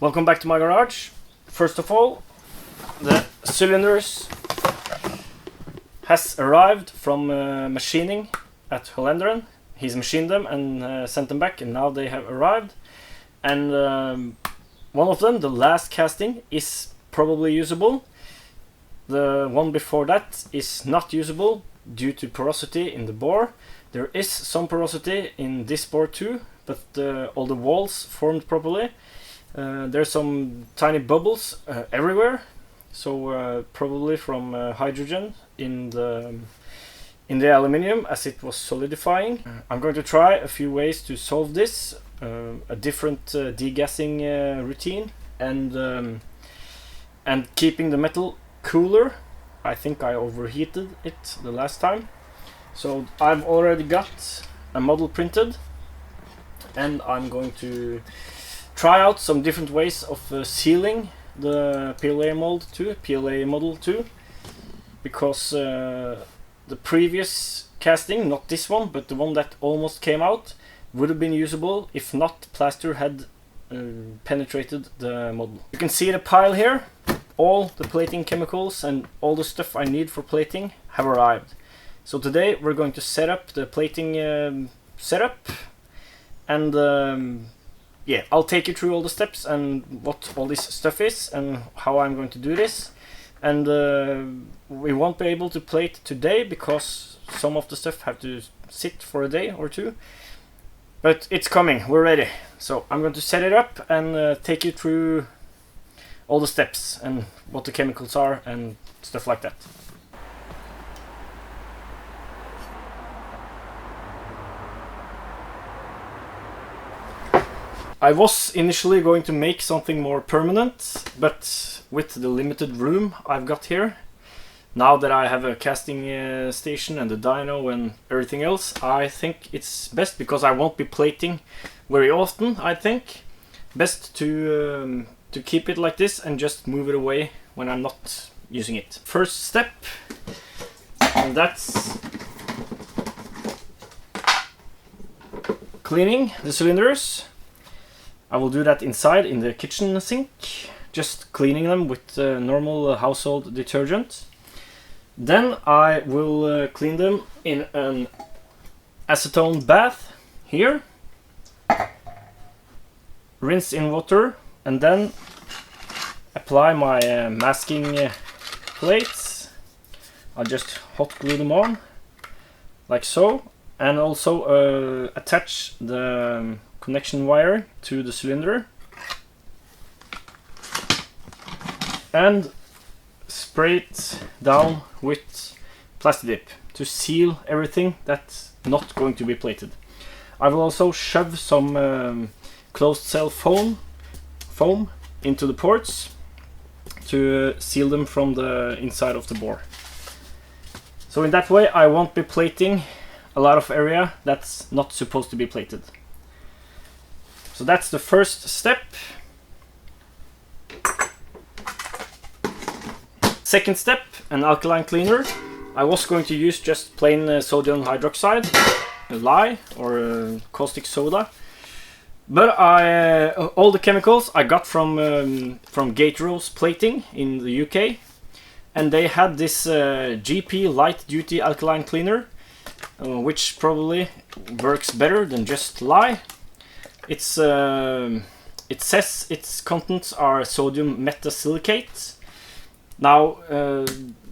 Welcome back to my garage. First of all, the cylinders has arrived from machining at Hollaendaren. He's machined them and sent them back, and now they have arrived. And one of them, the last casting, is probably usable. The one before that is not usable due to porosity in the bore. There is some porosity in this bore too, but all the walls formed properly. There's some tiny bubbles everywhere, so probably from hydrogen in the aluminium as it was solidifying. I'm going to try a few ways to solve this, a different degassing routine, and keeping the metal cooler. I think I overheated it the last time, so I've already got a model printed, and I'm going to try out some different ways of sealing the PLA model 2, because the previous casting, not this one, but the one that almost came out, would have been usable if not plaster had penetrated the model. You can see the pile here. All the plating chemicals and all the stuff I need for plating have arrived. So today we're going to set up the plating setup, and yeah, I'll take you through all the steps and what all this stuff is and how I'm going to do this. And we won't be able to plate today because some of the stuff have to sit for a day or two. But it's coming, we're ready. So I'm going to set it up and take you through all the steps and what the chemicals are and stuff like that. I was initially going to make something more permanent, but with the limited room I've got here, now that I have a casting station and the dyno and everything else, I think it's best, because I won't be plating very often, I think, best to keep it like this and just move it away when I'm not using it. First step, and that's cleaning the cylinders. I will do that inside in the kitchen sink, just cleaning them with normal household detergent. Then I will clean them in an acetone bath here, rinse in water, and then apply my masking plates. I'll just hot glue them on like so, and also attach the connection wire to the cylinder and spray it down with Plastidip to seal everything that's not going to be plated. I will also shove some closed cell foam into the ports to seal them from the inside of the bore. So in that way I won't be plating a lot of area that's not supposed to be plated. So that's the first step. Second step, an alkaline cleaner. I was going to use just plain sodium hydroxide, lye or caustic soda, but all the chemicals I got from Gatero's Plating in the UK, and they had this GP light duty alkaline cleaner, which probably works better than just lye. It says its contents are sodium metasilicate. Now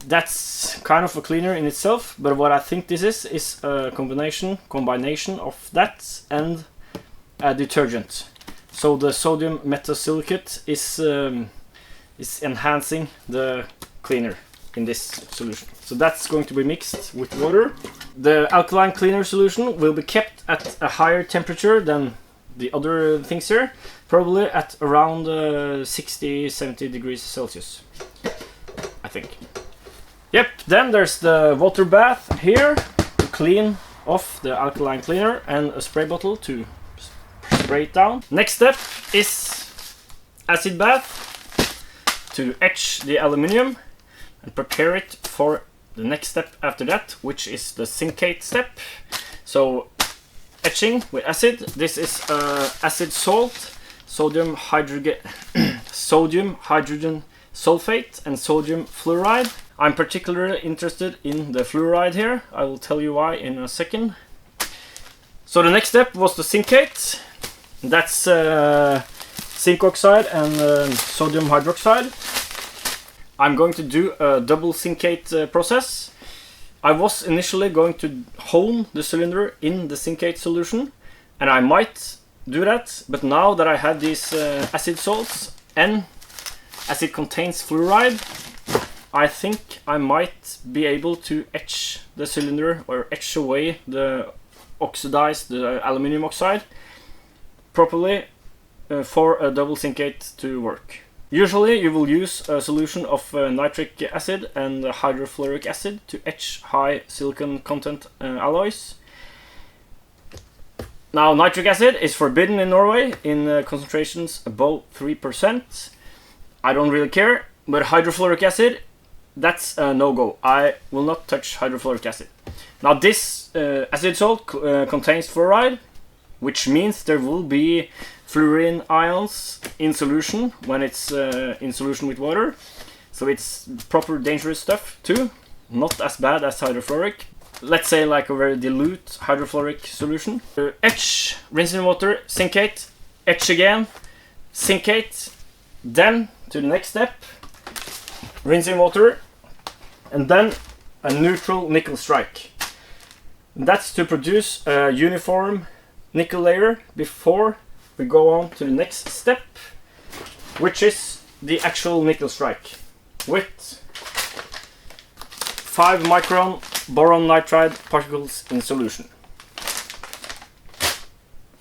that's kind of a cleaner in itself, but what I think this is a combination of that and a detergent. So the sodium metasilicate is enhancing the cleaner in this solution. So that's going to be mixed with water. The alkaline cleaner solution will be kept at a higher temperature than the other things here, probably at around 60-70 degrees Celsius, I think. Yep, then there's the water bath here to clean off the alkaline cleaner, and a spray bottle to spray it down. Next step is acid bath to etch the aluminium and prepare it for the next step after that, which is the syncate step. So etching with acid. This is acid salt sodium hydrogen sulfate and sodium fluoride. I'm particularly interested in the fluoride here. I will tell you why in a second. So the next step was the zincate. That's zinc oxide and sodium hydroxide. I'm going to do a double zincate process. I was initially going to hone the cylinder in the zincate solution, and I might do that, but now that I have these acid salts, and as it contains fluoride, I think I might be able to etch the cylinder or etch away the aluminium oxide properly for a double zincate to work. Usually you will use a solution of nitric acid and hydrofluoric acid to etch high silicon content alloys. Now, nitric acid is forbidden in Norway in concentrations above 3%. I don't really care, but hydrofluoric acid, that's a no-go. I will not touch hydrofluoric acid. Now this acid salt contains fluoride, which means there will be fluorine ions in solution when it's in solution with water. So it's proper dangerous stuff too. Not as bad as hydrofluoric. Let's say like a very dilute hydrofluoric solution. Etch, rinse in water, zincate, etch again, zincate, then to the next step, rinse in water, and then a neutral nickel strike. And that's to produce a uniform nickel layer before we go on to the next step, which is the actual nickel strike with 5 micron boron nitride particles in solution.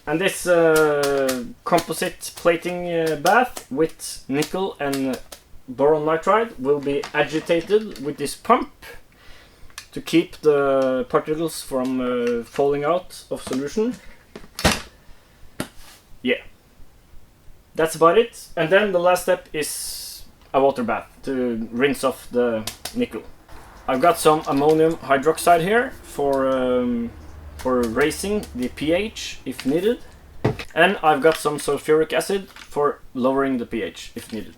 And this composite plating bath with nickel and boron nitride will be agitated with this pump to keep the particles from falling out of solution. Yeah, that's about it. And then the last step is a water bath to rinse off the nickel. I've got some ammonium hydroxide here for raising the pH if needed, and I've got some sulfuric acid for lowering the pH if needed.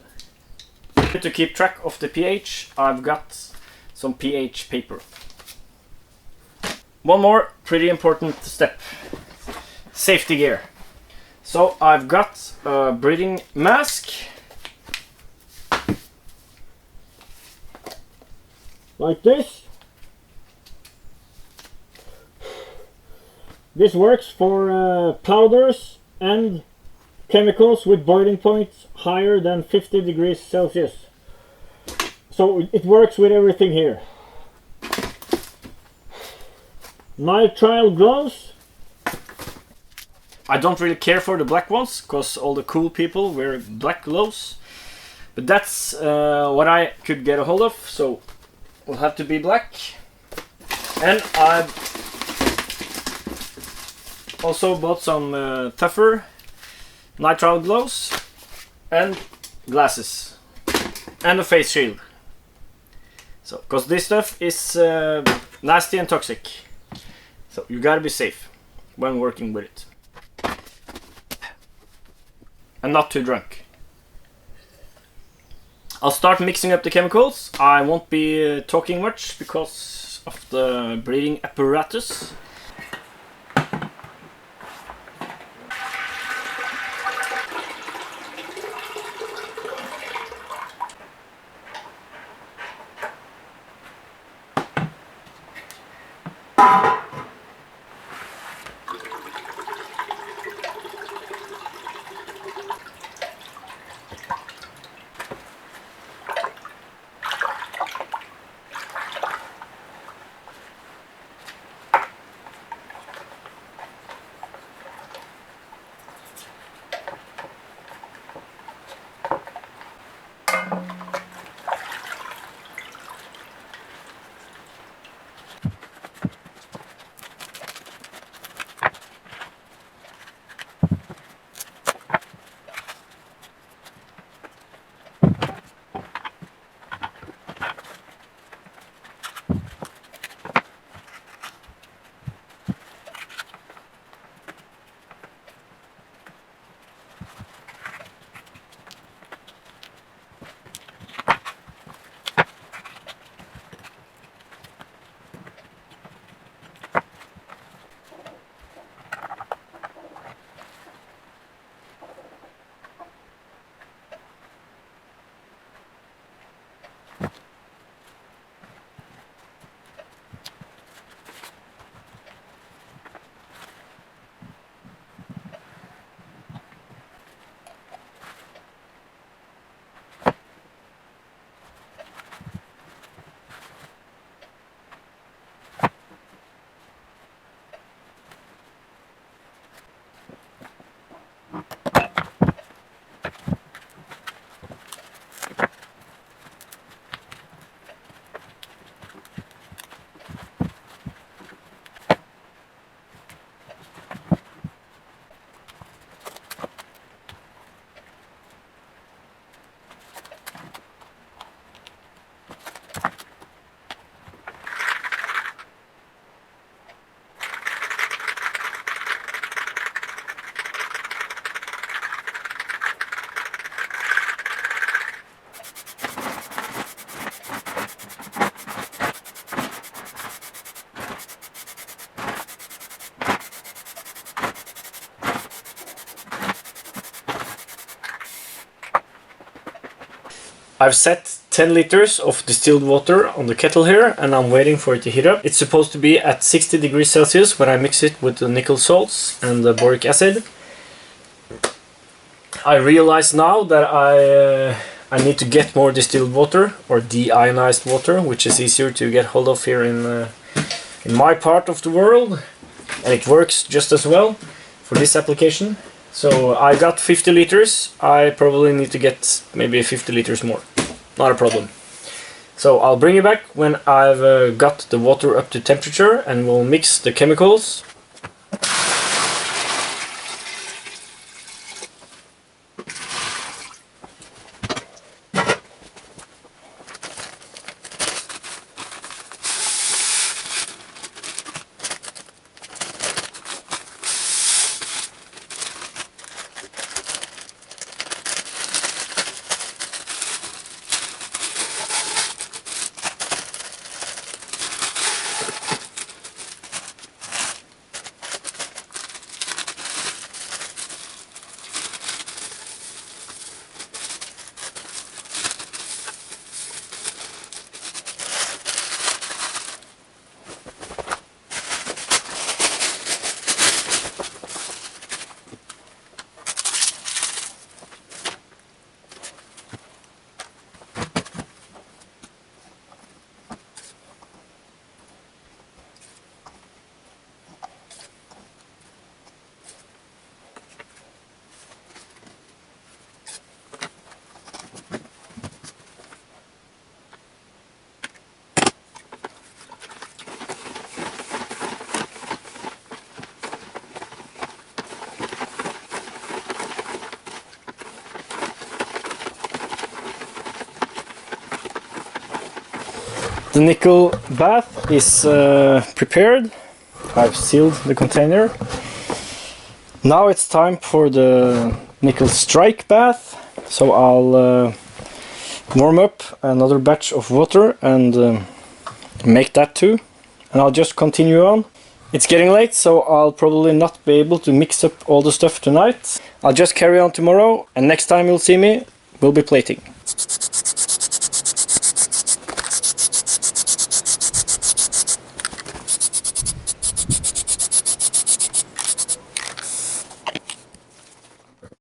To keep track of the pH, I've got some pH paper. One more pretty important step: safety gear. So I've got a breathing mask, like this. This works for powders and chemicals with boiling points higher than 50 degrees Celsius. So it works with everything here. Nitrile gloves. I don't really care for the black ones, because all the cool people wear black gloves. But that's what I could get a hold of, so will have to be black. And I've also bought some tougher nitrile gloves and glasses and a face shield. So, because this stuff is nasty and toxic, so you gotta be safe when working with it. And not too drunk. I'll start mixing up the chemicals. I won't be talking much because of the breathing apparatus. I've set 10 liters of distilled water on the kettle here, and I'm waiting for it to heat up. It's supposed to be at 60 degrees Celsius when I mix it with the nickel salts and the boric acid. I realize now that I need to get more distilled water, or deionized water, which is easier to get hold of here in my part of the world, and it works just as well for this application. So I got 50 liters, I probably need to get maybe 50 liters more, not a problem. So I'll bring you back when I've got the water up to temperature, and we'll mix the chemicals. The nickel bath is prepared. I've sealed the container. Now it's time for the nickel strike bath. So I'll warm up another batch of water and make that too. And I'll just continue on. It's getting late, so I'll probably not be able to mix up all the stuff tonight. I'll just carry on tomorrow, and next time you'll see me, we'll be plating.